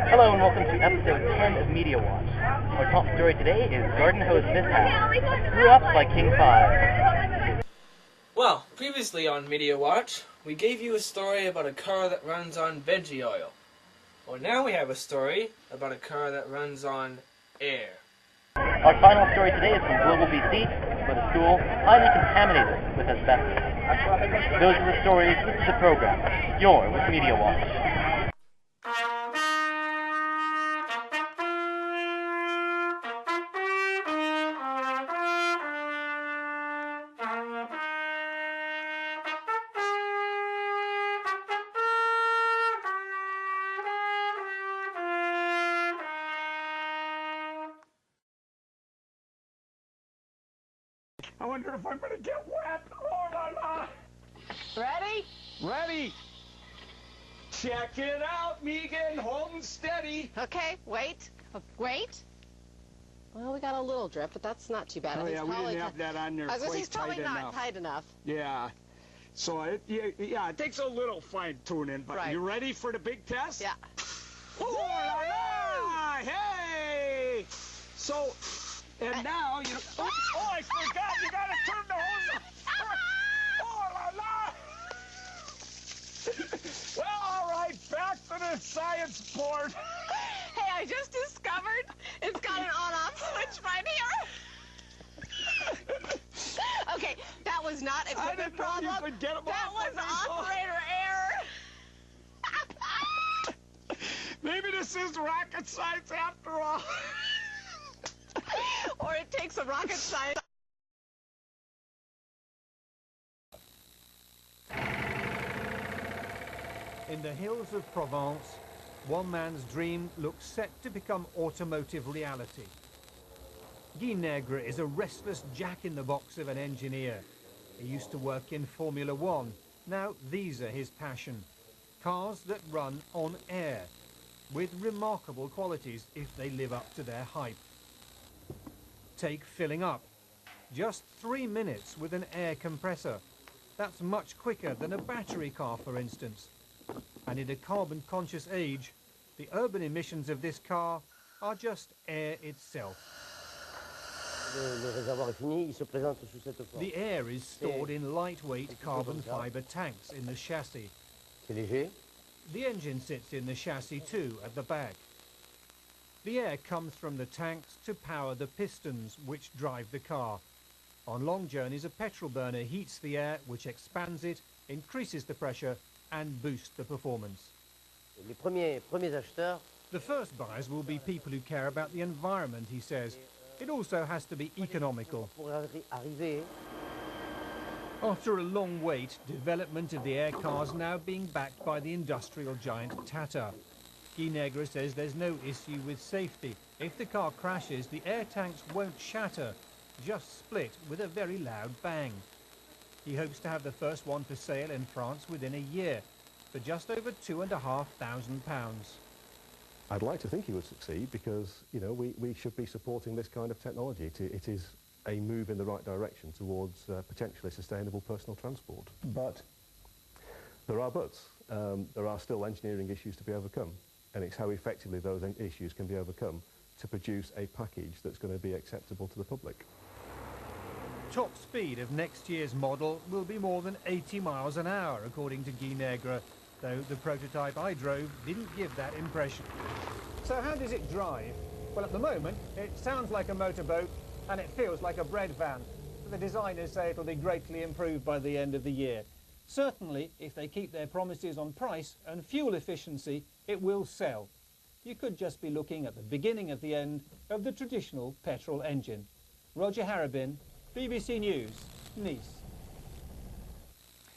Hello and welcome to episode 10 of Media Watch. Our top story today is Garden Hose Mishap. Screw up by King 5. Well, previously on Media Watch, we gave you a story about a car that runs on veggie oil. Well, now we have a story about a car that runs on air. Our final story today is from Global BC, where the school highly contaminated with asbestos. Those are the stories. This is the program. You're with Media Watch. I wonder if I'm gonna get wet. Oh la la! Ready? Ready! Check it out, Megan. Hold and steady. Okay, wait. Wait. Well, we got a little drip, but that's not too bad. Oh yeah, we didn't have that on there I was gonna say, it's quite probably tight not enough. tight enough. Yeah. So it takes a little fine tuning, but Right. you ready for the big test? Yeah. Oh la la! Hey! So, and now you. Oops, oh, I forgot. You gotta turn the hose on. Oh la la! Well, all right, back to the science board. Hey, I just discovered it's got an on-off switch right here. Okay, that was not I equipment didn't know problem. you could get 'em That off was on these. operator error. Maybe this is rocket science after all. Or it takes a rocket science. In the hills of Provence, one man's dream looks set to become automotive reality. Guy Negre is a restless jack-in-the-box of an engineer. He used to work in Formula One. Now these are his passion. Cars that run on air, with remarkable qualities if they live up to their hype. Take filling up. Just 3 minutes with an air compressor. That's much quicker than a battery car, for instance. And in a carbon-conscious age, the urban emissions of this car are just air itself. The air is stored in lightweight carbon fibre tanks in the chassis. The engine sits in the chassis too, at the back. The air comes from the tanks to power the pistons which drive the car. On long journeys, a petrol burner heats the air, which expands it, increases the pressure and boosts the performance. The first buyers will be people who care about the environment, he says. It also has to be economical. After a long wait, development of the air car is now being backed by the industrial giant Tata. Guy Negre says there's no issue with safety. If the car crashes, the air tanks won't shatter, just split with a very loud bang. He hopes to have the first one for sale in France within a year, for just over £2,500. I'd like to think he would succeed because, you know, we should be supporting this kind of technology. It is a move in the right direction towards potentially sustainable personal transport. But there are buts. There are still engineering issues to be overcome, and it's how effectively those issues can be overcome to produce a package that's going to be acceptable to the public. Top speed of next year's model will be more than 80 miles an hour, according to Guy Negre, though the prototype I drove didn't give that impression. So how does it drive? Well, at the moment, it sounds like a motorboat and it feels like a bread van. But the designers say it'll be greatly improved by the end of the year. Certainly, if they keep their promises on price and fuel efficiency, it will sell. You could just be looking at the beginning of the end of the traditional petrol engine. Roger Harrabin, BBC News, Nice.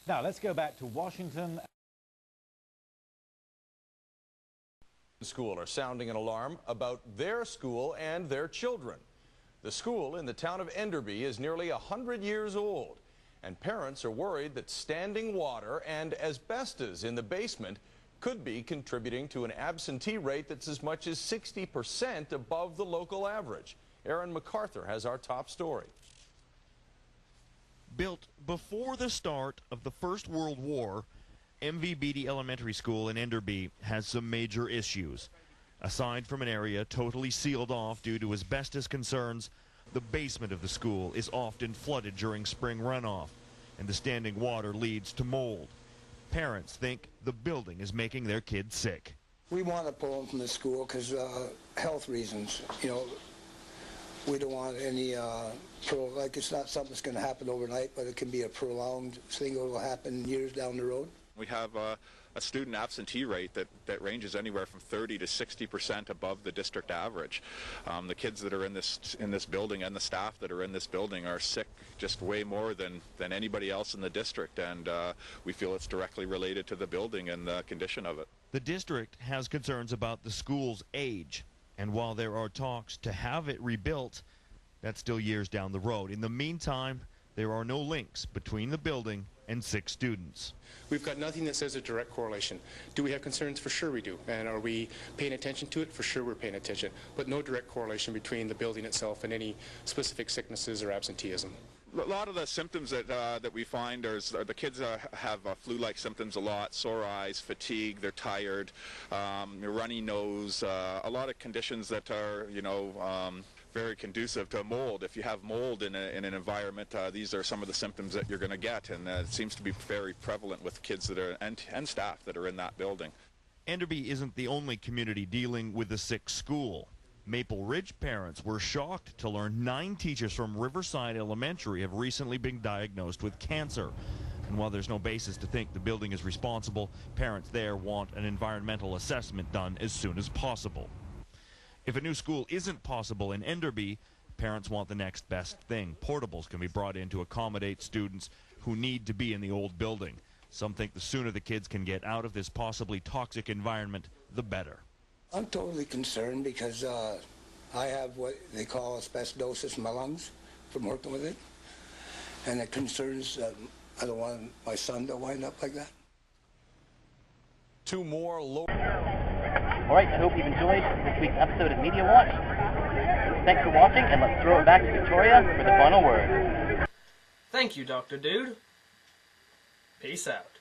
Now let's go back to Washington. School are sounding an alarm about their school and their children. The school in the town of Enderby is nearly 100 years old, and parents are worried that standing water and asbestos in the basement could be contributing to an absentee rate that's as much as 60% above the local average. Aaron MacArthur has our top story. Built before the start of the First World War, MV Beatty Elementary School in Enderby has some major issues. Aside from an area totally sealed off due to asbestos concerns, the basement of the school is often flooded during spring runoff, and the standing water leads to mold. Parents think the building is making their kids sick. We want to pull them from the school because health reasons. You know, we don't want any, like it's not something that's going to happen overnight, but it can be a prolonged thing that will happen years down the road. We have a student absentee rate that ranges anywhere from 30 to 60% above the district average. The kids that are in this building and the staff that are in this building are sick just way more than anybody else in the district, and we feel it's directly related to the building and the condition of it. The district has concerns about the school's age, and while there are talks to have it rebuilt, that's still years down the road. In the meantime, there are no links between the building and 6 students. We've got nothing that says a direct correlation. Do we have concerns? For sure we do. And are we paying attention to it? For sure we're paying attention. But no direct correlation between the building itself and any specific sicknesses or absenteeism. A lot of the symptoms that we find are the kids have flu-like symptoms a lot, sore eyes, fatigue, they're tired, runny nose, a lot of conditions that are, very conducive to mold. If you have mold in an environment, these are some of the symptoms that you're going to get, and it seems to be very prevalent with kids that are and staff that are in that building. Enderby isn't the only community dealing with the sick school. Maple Ridge parents were shocked to learn 9 teachers from Riverside Elementary have recently been diagnosed with cancer. And while there's no basis to think the building is responsible, parents there want an environmental assessment done as soon as possible. If a new school isn't possible in Enderby, parents want the next best thing. Portables can be brought in to accommodate students who need to be in the old building. Some think the sooner the kids can get out of this possibly toxic environment, the better. I'm totally concerned because I have what they call asbestosis in my lungs from working with it. And it concerns, I don't want my son to wind up like that. 2 more low. All right, I hope you've enjoyed this week's episode of Media Watch. Thanks for watching, and let's throw it back to Victoria for the final word. Thank you, Dr. Dude. Peace out.